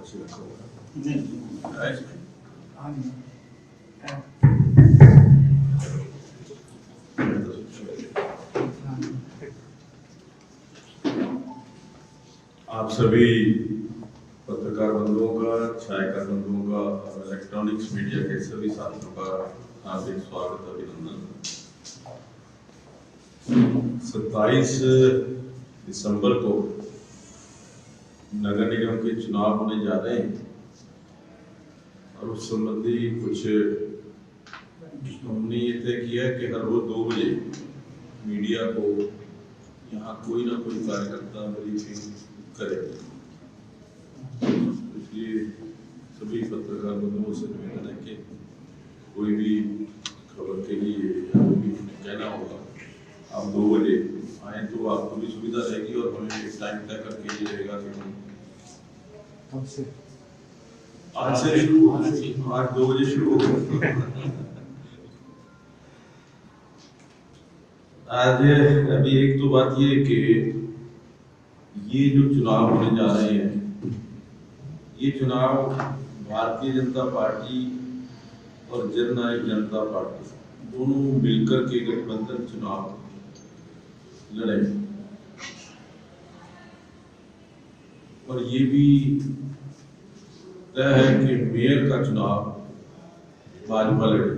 कुछ रखा होगा आप सभी पत्रकार बंधुओं का, छायाकार बंधुओं का और इलेक्ट्रॉनिक्स मीडिया के सभी साथियों का हार्दिक स्वागत, अभिनंदन। 27 दिसंबर को नगर निगम के चुनाव होने जा रहे हैं और उस संबंधी कुछ हमने ये तय किया है कि हर रोज 2 बजे मीडिया को यहाँ कोई ना कोई कार्यकर्ता ब्रीफिंग करे। इसलिए सभी पत्रकार बंधुओं से निवेदन है कि कोई भी खबर के लिए कहना होगा आप 2 बजे आए तो आपको भी सुविधा रहेगी और हमें एक टाइम तय करके ये रहेगा कि हम आज से शुरू, आज 2 बजे शुरू होगा। आज अभी एक तो बात ये कि ये जो चुनाव होने जा रहे हैं, ये चुनाव भारतीय जनता पार्टी और जननायक जनता पार्टी दोनों मिलकर के गठबंधन चुनाव लड़े और ये भी तय है कि मेयर का चुनाव भाजपा लड़े।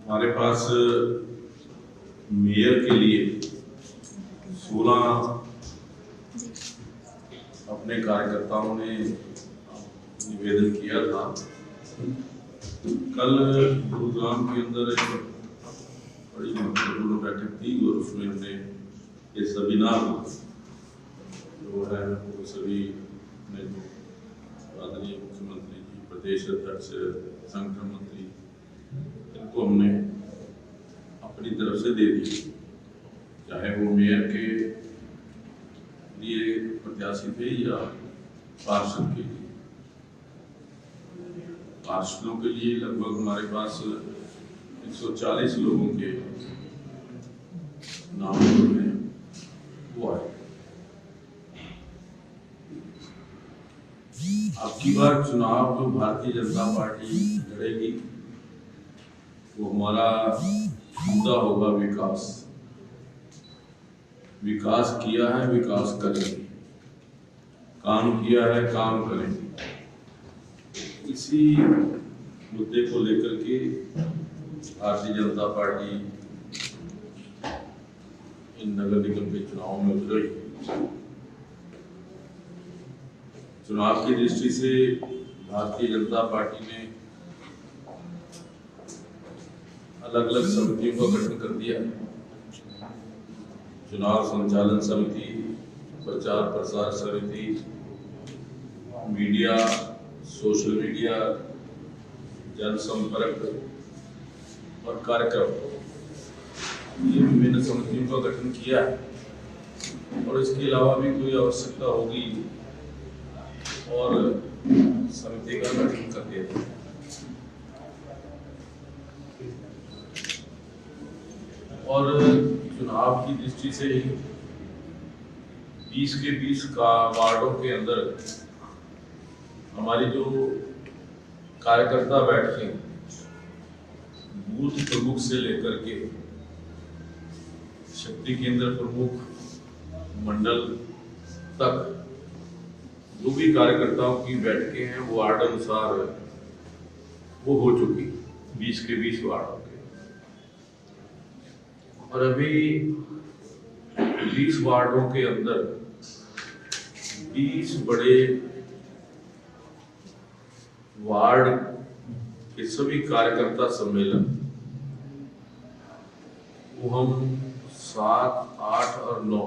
हमारे पास मेयर के लिए 16 अपने कार्यकर्ताओं ने निवेदन किया था। कल गुरुग्राम के अंदर एक बड़ी महत्वपूर्ण बैठक थी और उसमें हमने ये सेमिनार जो है वो सभी ने जो आदरणीय मुख्यमंत्री जी, प्रदेश अध्यक्ष, संगठन मंत्री, इनको हमने अपनी तरफ से दे दी, चाहे वो मेयर के लिए प्रत्याशी थे या पार्षद के लिए। पार्षदों के लिए लगभग हमारे पास 140 लोगों के नाम हैं वो आए। आपकी बार चुनाव जो भारतीय जनता पार्टी लड़ेगी वो हमारा मुद्दा होगा विकास। विकास किया है, विकास करेंगे, काम किया है, काम करेंगे। इसी मुद्दे को लेकर के भारतीय जनता पार्टी इन नगर निगम के चुनाव में उतरी। चुनाव की दृष्टि से भारतीय जनता पार्टी ने अलग अलग समितियों का गठन कर दिया। चुनाव संचालन समिति, प्रचार प्रसार समिति, मीडिया, सोशल मीडिया, जनसंपर्क और कार्यक्रम, ये विभिन्न समितियों का गठन किया है और इसके अलावा भी कोई आवश्यकता होगी और समिति का गठन कर दिया जाए। और चुनाव की दृष्टि से 20 के 20 का वार्डों के अंदर हमारी जो कार्यकर्ता बैठते हैं, बूथ प्रमुख से लेकर के शक्ति केंद्र प्रमुख, मंडल तक जो भी कार्यकर्ताओं की बैठकें हैं वो वार्ड अनुसार वो हो चुकी 20 के 20 वार्डों के। और अभी 20 वार्डों के अंदर 20 बड़े वार्ड के सभी कार्यकर्ता सम्मेलन वो हम 7, 8 और 9,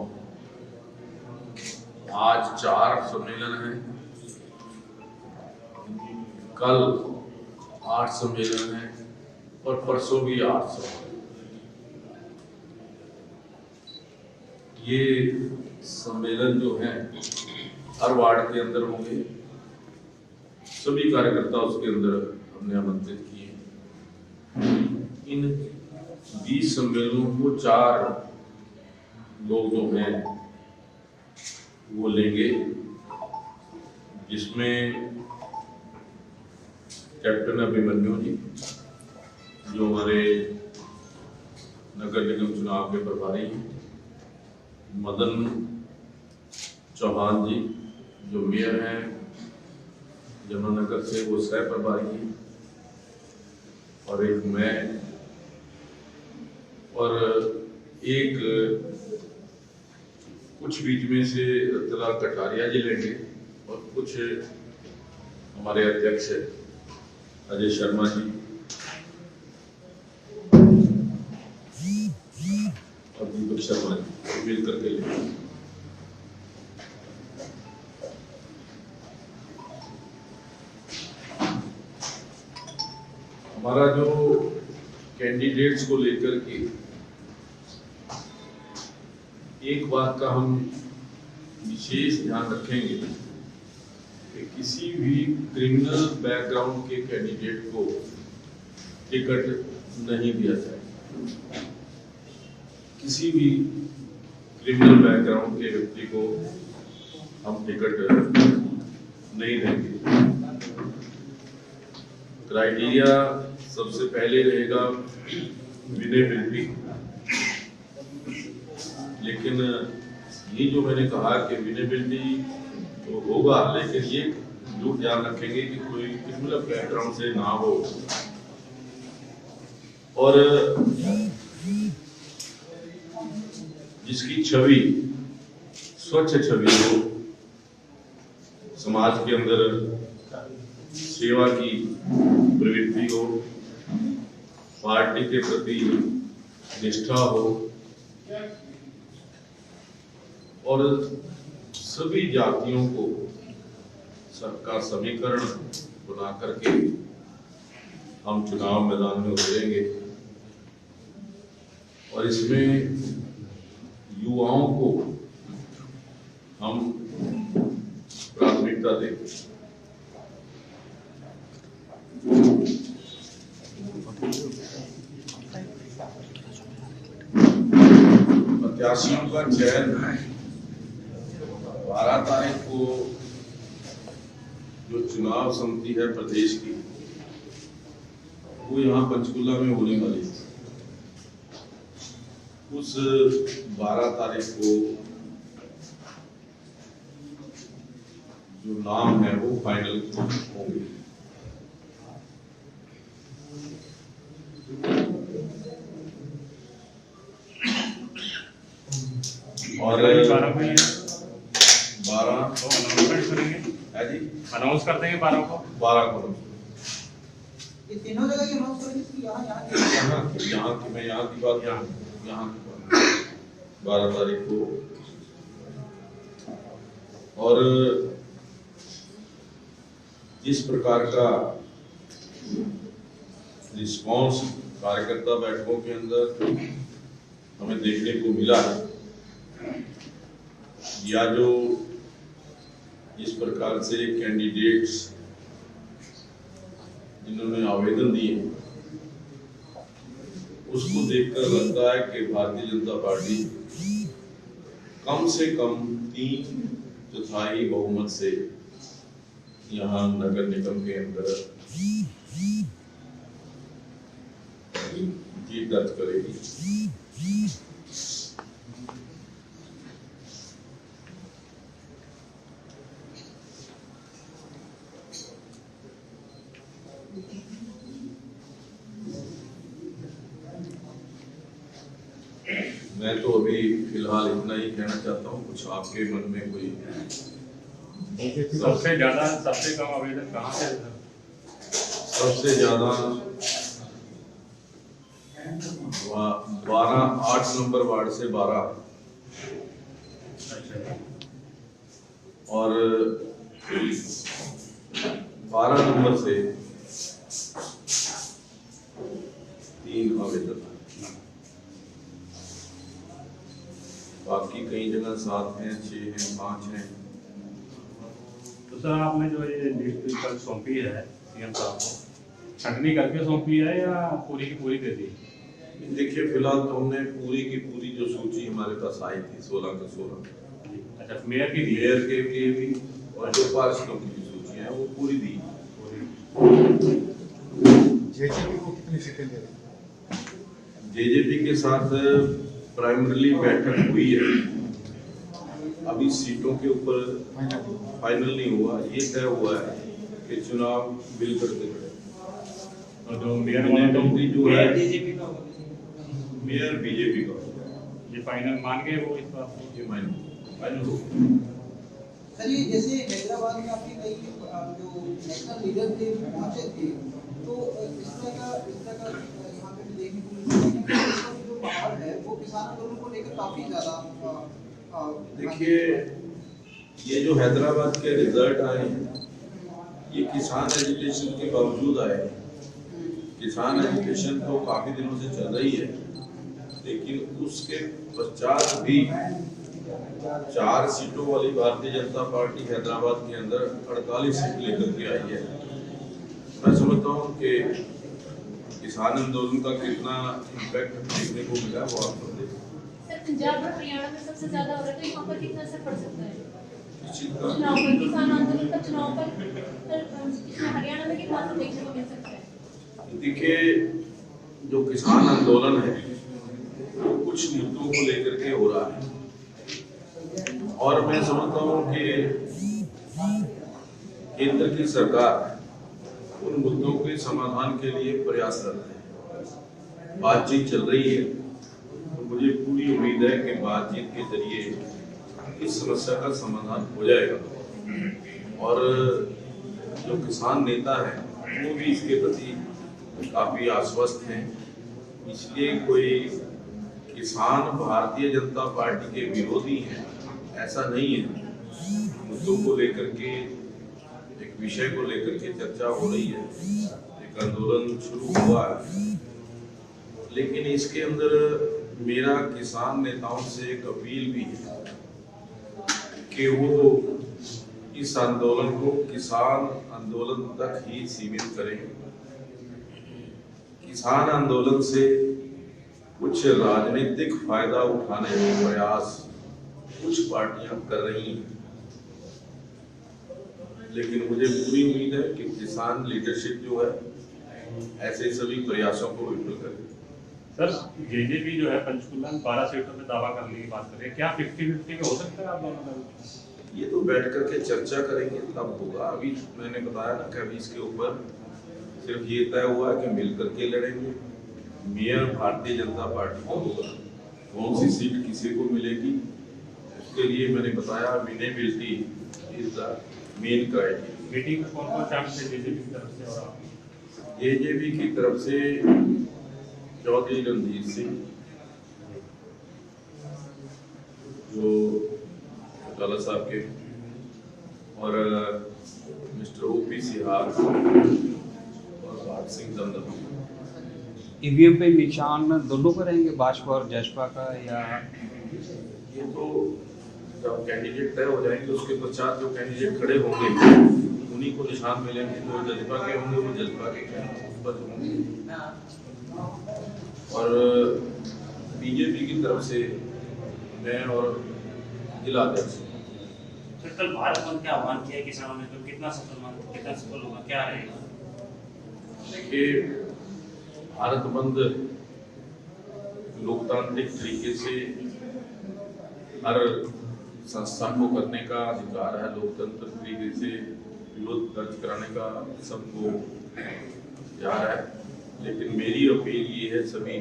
आज 4 सम्मेलन हैं, कल 8 सम्मेलन हैं और परसों भी 8 सम्मेलन। ये सम्मेलन जो है हर वार्ड के अंदर होंगे, सभी कार्यकर्ता उसके अंदर हमने आमंत्रित किए। इन 20 सम्मेलनों को 4 लोग जो हैं वो लेंगे, जिसमें कैप्टन अभिमन्यु जी जो हमारे नगर निगम चुनाव के प्रभारी हैं, मदन चौहान जी जो मेयर हैं जमुनानगर से, वो सह प्रभारी हैं, और एक मैं, और एक कुछ बीच में से रतला कटारिया जी लेंगे, और कुछ हमारे अध्यक्ष अजय शर्मा जी और दीपक शर्मा जी मिल करके लेंगे। हमारा जो कैंडिडेट्स को लेकर के एक बात का हम विशेष ध्यान रखेंगे कि किसी भी क्रिमिनल बैकग्राउंड के कैंडिडेट को टिकट नहीं दिया जाए। किसी भी क्रिमिनल बैकग्राउंड के व्यक्ति को हम टिकट नहीं देंगे। क्राइटेरिया सबसे पहले रहेगा विनेबिलिटी, लेकिन ये जो मैंने कहा कि विनेबिलिटी तो होगा, लेकिन ये जरूर ध्यान रखेंगे कि कोई क्रिमिनल बैकग्राउंड से ना हो, और जिसकी छवि स्वच्छ छवि हो, समाज के अंदर सेवा की प्रवृत्ति हो, पार्टी के प्रति निष्ठा हो, और सभी जातियों को सबका समीकरण बना करके हम चुनाव मैदान में उतरेंगे, और इसमें युवाओं को हम प्राथमिकता देंगे। प्रत्याशियों का चयन 12 तारीख को जो चुनाव समिति है प्रदेश की, वो यहाँ पंचकुला में होने वाली है। उस 12 तारीख को जो नाम है वो फाइनल होंगे। और 12 अनाउंस कर देंगे 12 को ये तीनों जगह की अनाउंस करेंगे कि यहाँ की मैं यहाँ की बात यहाँ की बात 12 तारीख को। और जिस प्रकार का रिस्पांस कार्यकर्ता बैठकों के अंदर हमें देखने को मिला है, या जो इस प्रकार से कैंडिडेट्स जिन्होंने आवेदन दिए, उसको देखकर लगता है कि भारतीय जनता पार्टी कम से कम 3/4 बहुमत से यहाँ नगर निगम के अंदर जीत दर्ज करेगी। मैं तो अभी फिलहाल इतना ही कहना चाहता हूँ। कुछ आपके मन में कोई? सबसे ज्यादा सबसे कम आवेदन कहाँ से? सबसे ज्यादा 8 नंबर वार्ड से 12, और 12 नंबर से 3 आवेदन। बाकी कई जगह 7 हैं, 6 हैं, 5 हैं। तो सर आपने जो ये लिस्ट कल सौंपी है सीएम साहब को, छंटनी करके सौंपी है या पूरी की पूरी दे दी? देखिए फिलहाल तो हमने पूरी की पूरी जो सूची हमारे पास आई थी 16 के 16 अच्छा, मेयर की दी है। मेयर के लिए भी और जो पार्षदों की भी सूचियां हैं वो पूरी दी। जेजेपी को कितनी सीटें दे रहे हैं? जेजेपी के साथ प्राइमरीली बैठक हुई है, अभी सीटों के ऊपर फाइनल नहीं हुआ। ये तय हुआ है कि चुनाव मिलकर के लड़े। और जो मेयर वाला तो Unity जो है बीजेपी का मेयर बीजेपी का ये फाइनल मान गए वो इस बात को। ये फाइनल हो गया। सर ये जैसे हैदराबाद में आपके कई जो नेशनल लीडर थे पहुंचे थे, तो इस तरह का यहाँ पे देखने को मिलता है कि जो पहाड़ है वो किसान आंदोलन को लेकर काफी ज्यादा देखिए ये जो हैदराबाद के रिजल्ट आए हैं ये किसान एजुटेशन के बावजूद आए हैं। किसान एजुटेशन तो काफी दिनों से चल रही है, लेकिन उसके पश्चात भी 4 सीटों वाली भारतीय जनता पार्टी हैदराबाद के अंदर 48 सीट लेकर के आई है। मैं समझता हूँ कि किसान आंदोलन का कितना इम्पैक्ट देखने को मिला वो आप सब देखें। सर पंजाब और हरियाणा में सबसे ज्यादा हो रहा है, तो यहाँ पर कितना असर पड़ सकता है इस चीज का चुनाव पर, किसान आंदोलन का चुनाव पर इसमें हरियाणा में कितना असर देखने को मिल सकता है? देखिए जो किसान आंदोलन है वो कुछ मुद्दों को लेकर के हो रहा है और मैं समझता हूँ कि केंद्र की सरकार उन मुद्दों के समाधान के लिए प्रयासरत है। बातचीत चल रही है तो मुझे पूरी उम्मीद है कि बातचीत के जरिए इस समस्या का समाधान हो जाएगा और जो किसान नेता है वो भी इसके प्रति काफी आश्वस्त हैं। इसलिए कोई किसान भारतीय जनता पार्टी के विरोधी हैं ऐसा नहीं है। मुद्दों को लेकर के एक विषय को लेकर के चर्चा हो रही है, एक आंदोलन शुरू हुआ है, लेकिन इसके अंदर मेरा किसान नेताओं से एक अपील भी है कि वो इस आंदोलन को किसान आंदोलन तक ही सीमित करें। किसान आंदोलन से कुछ राजनीतिक फायदा उठाने के प्रयास कुछ पार्टियां कर रही हैं, लेकिन मुझे पूरी उम्मीद है कि किसान लीडरशिप जो है ऐसे सभी प्रयासों को विफल करेगी। सर जेजेपी जो है पंचकुला में 12 सीटों पे दावा करने की बात कर रहे हैं, क्या 50-50 में हो सकता है आप दोनों में? ये तो बैठ करके चर्चा करेंगे तब होगा। अभी मैंने बताया ना कि अभी इसके ऊपर सिर्फ ये तय हुआ है कि मिल करके लड़ेंगे। मेयर भारतीय जनता पार्टी को होगा, कौन सी सीट किसी को मिलेगी उसके लिए मैंने बताया winnability is the main criteria. Meeting में कौन कौन शामिल थे जेजेपी की तरफ से और आप? जेजेपी की तरफ से चौधरी रणजीत सिंह जो चौटाला साहब के और मिस्टर ओपी सिहाग और भाग सिंह दमदम। ईवीएम पे निशान दोनों पर रहेंगे, भाजपा और जसपा का, या ये तो जब कैंडिडेट तय हो जाएंगे उसके पश्चात जो कैंडिडेट खड़े होंगे उन्हीं को निशान मिलेंगे। जो जजपा के होंगे वो जजपा के पर होंगे और बीजेपी की तरफ से मैं और जिला अध्यक्ष। कल भारत बंद का आह्वान किया किसानों ने, तो कितना सफल होगा, क्या रहेगा? देखिए भारत बंद लोकतांत्रिक तरीके से हर संस्था को करने का अधिकार है, लोकतंत्र तरीके से विरोध दर्ज कराने का सबको अधिकार है, लेकिन मेरी अपील ये है सभी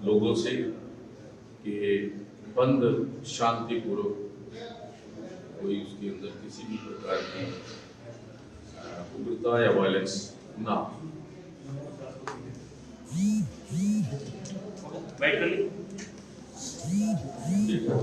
लोगों से कि बंद शांतिपूर्वक, कोई उसके अंदर किसी भी प्रकार की उग्रता या वायलेंस ना। बैठ कर ली। ठीक है।